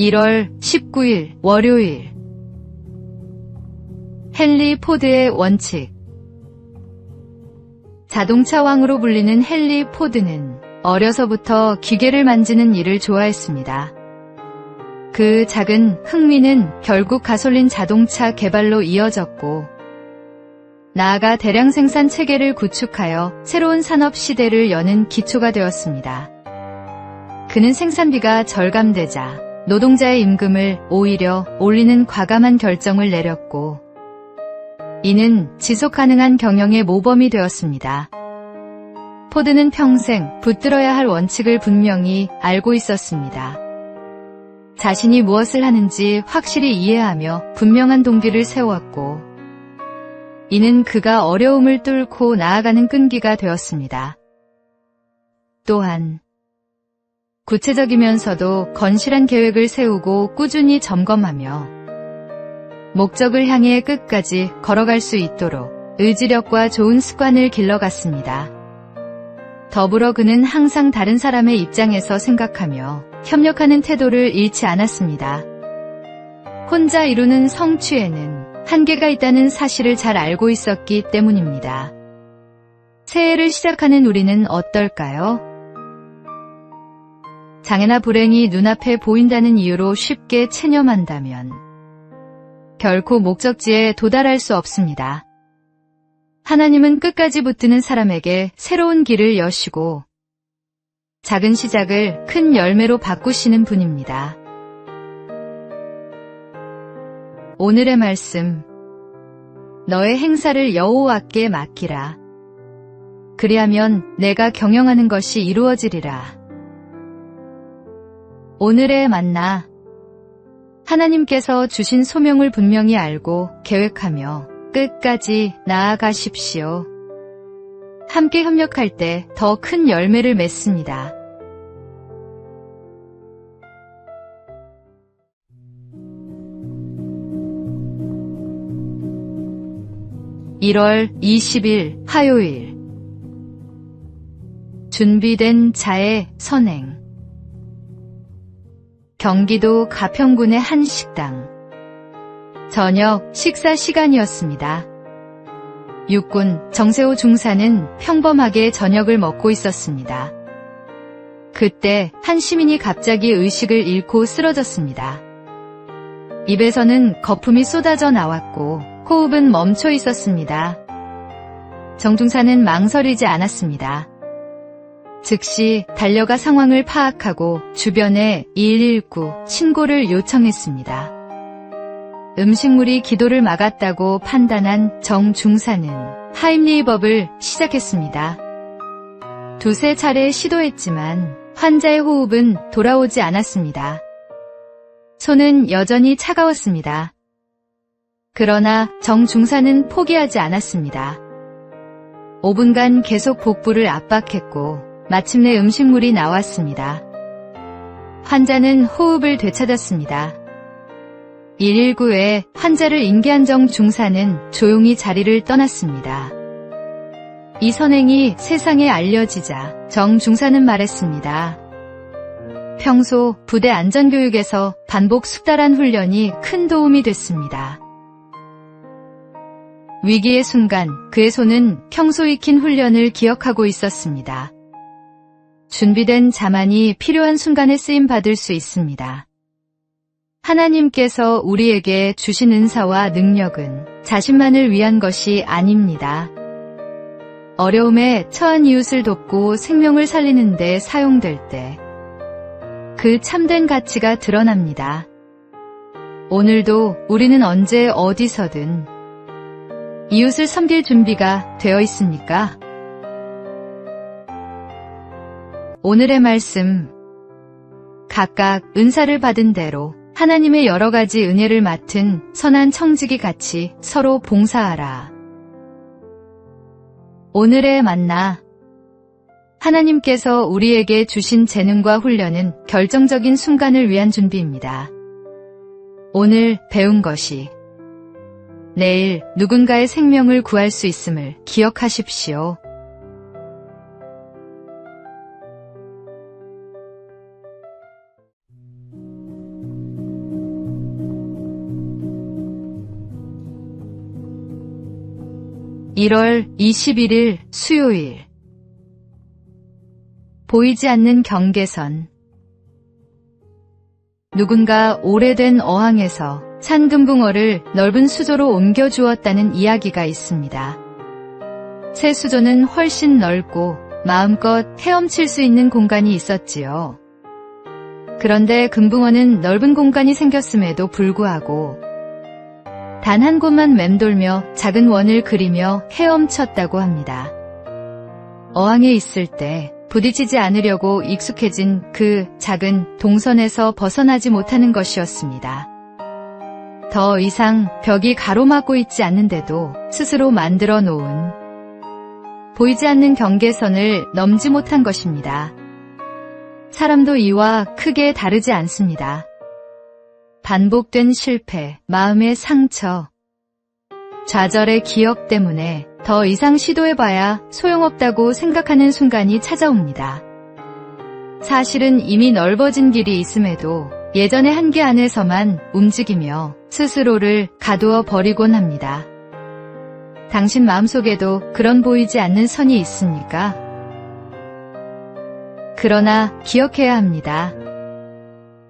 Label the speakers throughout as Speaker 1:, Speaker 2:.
Speaker 1: 1월 19일 월요일. 헨리 포드의 원칙. 자동차 왕으로 불리는 헨리 포드는 어려서부터 기계를 만지는 일을 좋아했습니다. 그 작은 흥미는 결국 가솔린 자동차 개발로 이어졌고, 나아가 대량 생산 체계를 구축하여 새로운 산업 시대를 여는 기초가 되었습니다. 그는 생산비가 절감되자 노동자의 임금을 오히려 올리는 과감한 결정을 내렸고, 이는 지속 가능한 경영의 모범이 되었습니다. 포드는 평생 붙들어야 할 원칙을 분명히 알고 있었습니다. 자신이 무엇을 하는지 확실히 이해하며 분명한 동기를 세웠고, 이는 그가 어려움을 뚫고 나아가는 끈기가 되었습니다. 또한 구체적이면서도 건실한 계획을 세우고 꾸준히 점검하며 목적을 향해 끝까지 걸어갈 수 있도록 의지력과 좋은 습관을 길러갔습니다. 더불어 그는 항상 다른 사람의 입장에서 생각하며 협력하는 태도를 잃지 않았습니다. 혼자 이루는 성취에는 한계가 있다는 사실을 잘 알고 있었기 때문입니다. 새해를 시작하는 우리는 어떨까요? 장애나 불행이 눈앞에 보인다는 이유로 쉽게 체념한다면 결코 목적지에 도달할 수 없습니다. 하나님은 끝까지 붙드는 사람에게 새로운 길을 여시고 작은 시작을 큰 열매로 바꾸시는 분입니다. 오늘의 말씀. 너의 행사를 여호와께 맡기라. 그리하면 내가 경영하는 것이 이루어지리라. 오늘의 만나. 하나님께서 주신 소명을 분명히 알고 계획하며 끝까지 나아가십시오. 함께 협력할 때 더 큰 열매를 맺습니다. (1월 20일) 화요일. 준비된 자의 선행. 경기도 가평군의 한 식당. 저녁 식사 시간이었습니다. 육군 정세호 중사는 평범하게 저녁을 먹고 있었습니다. 그때 한 시민이 갑자기 의식을 잃고 쓰러졌습니다. 입에서는 거품이 쏟아져 나왔고 호흡은 멈춰 있었습니다. 정 중사는 망설이지 않았습니다. 즉시 달려가 상황을 파악하고 주변에 119 신고를 요청했습니다. 음식물이 기도를 막았다고 판단한 정 중사는 하임리히법을 시작했습니다. 두세 차례 시도했지만 환자의 호흡은 돌아오지 않았습니다. 손은 여전히 차가웠습니다. 그러나 정 중사는 포기하지 않았습니다. 5분간 계속 복부를 압박했고 마침내 음식물이 나왔습니다. 환자는 호흡을 되찾았습니다. 119에 환자를 인계한 정 중사는 조용히 자리를 떠났습니다. 이 선행이 세상에 알려지자 정 중사는 말했습니다. 평소 부대 안전교육에서 반복 숙달한 훈련이 큰 도움이 됐습니다. 위기의 순간 그의 손은 평소 익힌 훈련을 기억하고 있었습니다. 준비된 자만이 필요한 순간에 쓰임받을 수 있습니다. 하나님께서 우리에게 주신 은사와 능력은 자신만을 위한 것이 아닙니다. 어려움에 처한 이웃을 돕고 생명을 살리는 데 사용될 때 그 참된 가치가 드러납니다. 오늘도 우리는 언제 어디서든 이웃을 섬길 준비가 되어 있습니까? 오늘의 말씀. 각각 은사를 받은 대로 하나님의 여러 가지 은혜를 맡은 선한 청지기 같이 서로 봉사하라. 오늘의 만나. 하나님께서 우리에게 주신 재능과 훈련은 결정적인 순간을 위한 준비입니다. 오늘 배운 것이 내일 누군가의 생명을 구할 수 있음을 기억하십시오. 1월 21일 수요일. 보이지 않는 경계선. 누군가 오래된 어항에서 산금붕어를 넓은 수조로 옮겨 주었다는 이야기가 있습니다. 새 수조는 훨씬 넓고 마음껏 헤엄칠 수 있는 공간이 있었지요. 그런데 금붕어는 넓은 공간이 생겼음에도 불구하고 단 한 곳만 맴돌며 작은 원을 그리며 헤엄쳤다고 합니다. 어항에 있을 때 부딪히지 않으려고 익숙해진 그 작은 동선에서 벗어나지 못하는 것이었습니다. 더 이상 벽이 가로막고 있지 않는데도 스스로 만들어 놓은 보이지 않는 경계선을 넘지 못한 것입니다. 사람도 이와 크게 다르지 않습니다. 반복된 실패, 마음의 상처, 좌절의 기억 때문에 더 이상 시도해봐야 소용없다고 생각하는 순간이 찾아옵니다. 사실은 이미 넓어진 길이 있음에도 예전의 한계 안에서만 움직이며 스스로를 가두어 버리곤 합니다. 당신 마음속에도 그런 보이지 않는 선이 있습니까? 그러나 기억해야 합니다.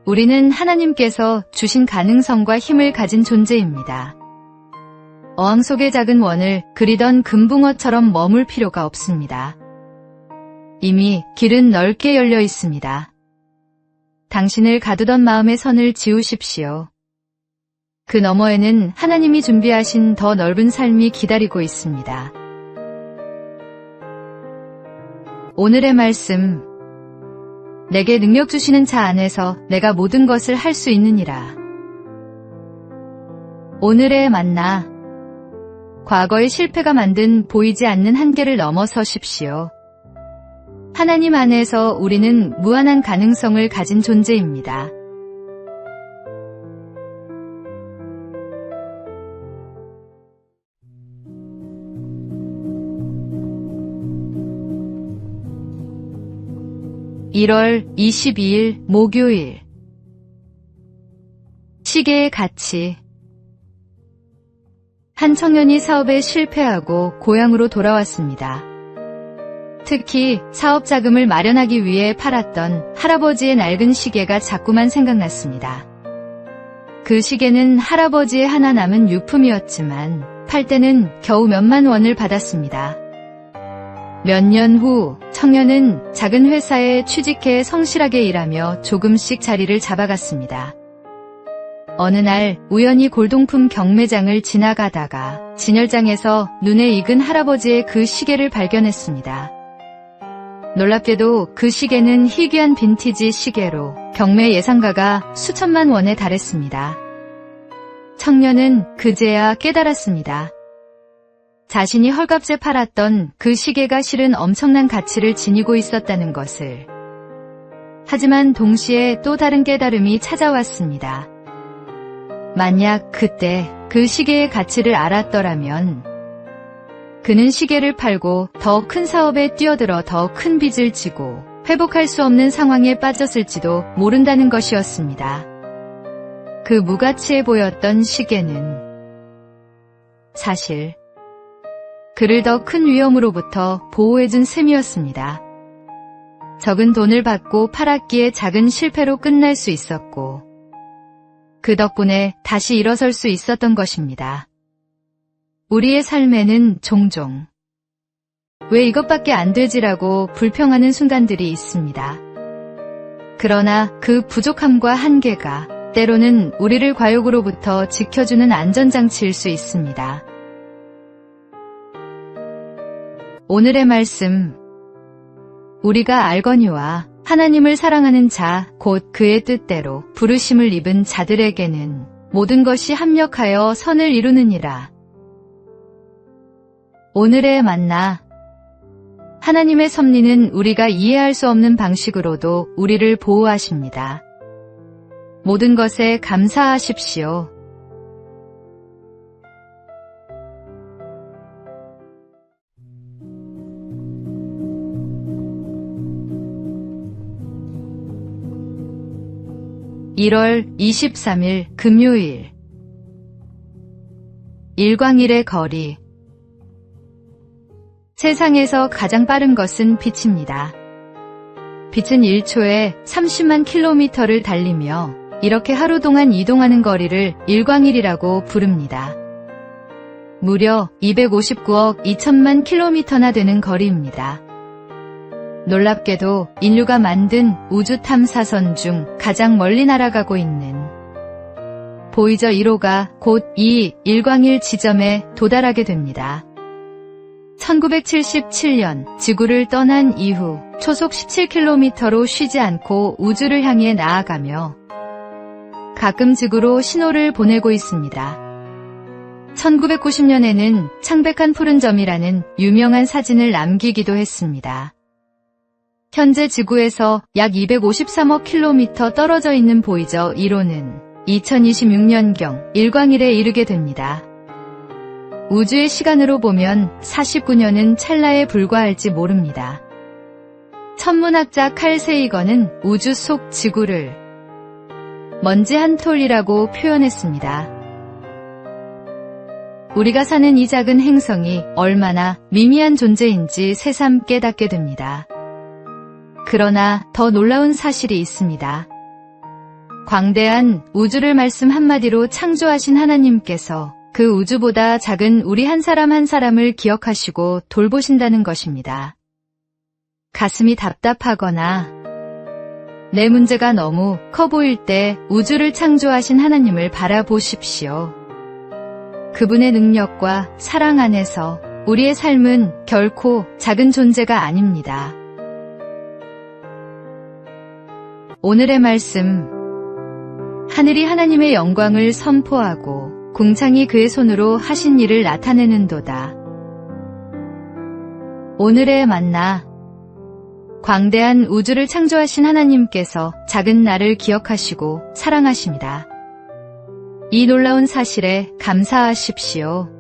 Speaker 1: 우리는 하나님께서 주신 가능성과 힘을 가진 존재입니다. 어항 속의 작은 원을 그리던 금붕어처럼 머물 필요가 없습니다. 이미 길은 넓게 열려 있습니다. 당신을 가두던 마음의 선을 지우십시오. 그 너머에는 하나님이 준비하신 더 넓은 삶이 기다리고 있습니다. 오늘의 말씀. 내게 능력 주시는 자 안에서 내가 모든 것을 할 수 있느니라. 오늘의 만나. 과거의 실패가 만든 보이지 않는 한계를 넘어서십시오. 하나님 안에서 우리는 무한한 가능성을 가진 존재입니다. (1월 22일) 목요일. 시계의 가치. 한 청년이 사업에 실패하고 고향으로 돌아왔습니다. 특히 사업 자금을 마련하기 위해 팔았던 할아버지의 낡은 시계가 자꾸만 생각났습니다. 그 시계는 할아버지의 하나 남은 유품이었지만 팔 때는 겨우 몇만 원을 받았습니다. 몇 년 후 청년은 작은 회사에 취직해 성실하게 일하며 조금씩 자리를 잡아갔습니다. 어느 날 우연히 골동품 경매장을 지나가다가 진열장에서 눈에 익은 할아버지의 그 시계를 발견했습니다. 놀랍게도 그 시계는 희귀한 빈티지 시계로 경매 예상가가 수천만 원에 달했습니다. 청년은 그제야 깨달았습니다. 자신이 헐값에 팔았던 그 시계가 실은 엄청난 가치를 지니고 있었다는 것을. 하지만 동시에 또 다른 깨달음이 찾아왔습니다. 만약 그때 그 시계의 가치를 알았더라면 그는 시계를 팔고 더 큰 사업에 뛰어들어 더 큰 빚을 지고 회복할 수 없는 상황에 빠졌을지도 모른다는 것이었습니다. 그 무가치해 보였던 시계는 사실 그를 더 큰 위험으로부터 보호해준 셈이었습니다. 적은 돈을 받고 팔았기에 작은 실패로 끝날 수 있었고 그 덕분에 다시 일어설 수 있었던 것입니다. 우리의 삶에는 종종 왜 이것밖에 안 되지라고 불평하는 순간들이 있습니다. 그러나 그 부족함과 한계가 때로는 우리를 과욕으로부터 지켜주는 안전장치일 수 있습니다. 오늘의 말씀. 우리가 알거니와 하나님을 사랑하는 자, 곧 그의 뜻대로 부르심을 입은 자들에게는 모든 것이 합력하여 선을 이루느니라. 오늘의 만나. 하나님의 섭리는 우리가 이해할 수 없는 방식으로도 우리를 보호하십니다. 모든 것에 감사하십시오. (1월 23일) 금요일. 일광일의 거리. 세상에서 가장 빠른 것은 빛입니다. 빛은 1초에 30만 킬로미터를 달리며 이렇게 하루 동안 이동하는 거리를 일광일이라고 부릅니다. 무려 259억 2천만 킬로미터나 되는 거리입니다. 놀랍게도 인류가 만든 우주 탐사선 중 가장 멀리 날아가고 있는 보이저 1호가 곧 이 일광일 지점에 도달하게 됩니다. 1977년 지구를 떠난 이후 초속 17km로 쉬지 않고 우주를 향해 나아가며 가끔 지구로 신호를 보내고 있습니다. 1990년에는 창백한 푸른 점이라는 유명한 사진을 남기기도 했습니다. 현재 지구에서 약 253억 킬로미터 떨어져 있는 보이저 1호는 2026년경 일광일에 이르게 됩니다. 우주의 시간으로 보면 49년은 찰나에 불과할지 모릅니다. 천문학자 칼 세이건은 우주 속 지구를 먼지 한 톨이라고 표현했습니다. 우리가 사는 이 작은 행성이 얼마나 미미한 존재인지 새삼 깨닫게 됩니다. 그러나 더 놀라운 사실이 있습니다. 광대한 우주를 말씀 한마디로 창조하신 하나님께서 그 우주보다 작은 우리 한 사람 한 사람을 기억하시고 돌보신다는 것입니다. 가슴이 답답하거나 내 문제가 너무 커 보일 때 우주를 창조하신 하나님을 바라보십시오. 그분의 능력과 사랑 안에서 우리의 삶은 결코 작은 존재가 아닙니다. 오늘의 말씀, 하늘이 하나님의 영광을 선포하고 궁창이 그의 손으로 하신 일을 나타내는도다. 오늘의 만나, 광대한 우주를 창조하신 하나님께서 작은 나를 기억하시고 사랑하십니다. 이 놀라운 사실에 감사하십시오.